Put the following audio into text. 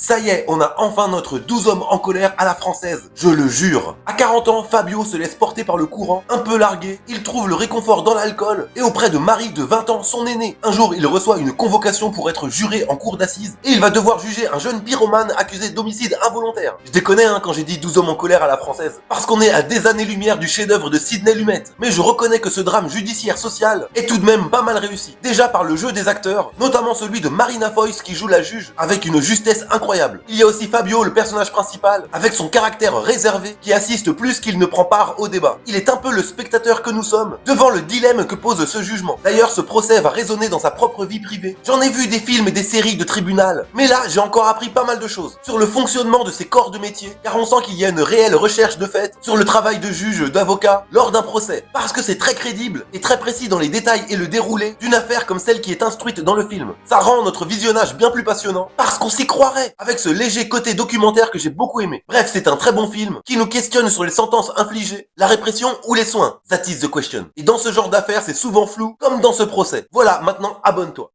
Ça y est, on a enfin notre 12 hommes en colère à la française, je le jure. À 40 ans, Fabio se laisse porter par le courant, un peu largué, il trouve le réconfort dans l'alcool et auprès de Marie de 20 ans, son aîné. Un jour, il reçoit une convocation pour être juré en cour d'assises et il va devoir juger un jeune pyromane accusé d'homicide involontaire. Je déconne quand j'ai dit 12 hommes en colère à la française, parce qu'on est à des années-lumière du chef-d'œuvre de Sidney Lumet. Mais je reconnais que ce drame judiciaire social est tout de même pas mal réussi. Déjà par le jeu des acteurs, notamment celui de Marina Foïs qui joue la juge avec une justesse incroyable. Il y a aussi Fabio, le personnage principal, avec son caractère réservé, qui assiste plus qu'il ne prend part au débat. Il est un peu le spectateur que nous sommes, devant le dilemme que pose ce jugement. D'ailleurs, ce procès va résonner dans sa propre vie privée. J'en ai vu des films et des séries de tribunal, mais là, j'ai encore appris pas mal de choses. Sur le fonctionnement de ces corps de métier, car on sent qu'il y a une réelle recherche de fait sur le travail de juge, d'avocat, lors d'un procès. Parce que c'est très crédible et très précis dans les détails et le déroulé d'une affaire comme celle qui est instruite dans le film. Ça rend notre visionnage bien plus passionnant, parce qu'on s'y croirait, avec ce léger côté documentaire que j'ai beaucoup aimé. Bref, c'est un très bon film qui nous questionne sur les sentences infligées, la répression ou les soins. That is the question. Et dans ce genre d'affaires, c'est souvent flou, comme dans ce procès. Voilà, maintenant abonne-toi.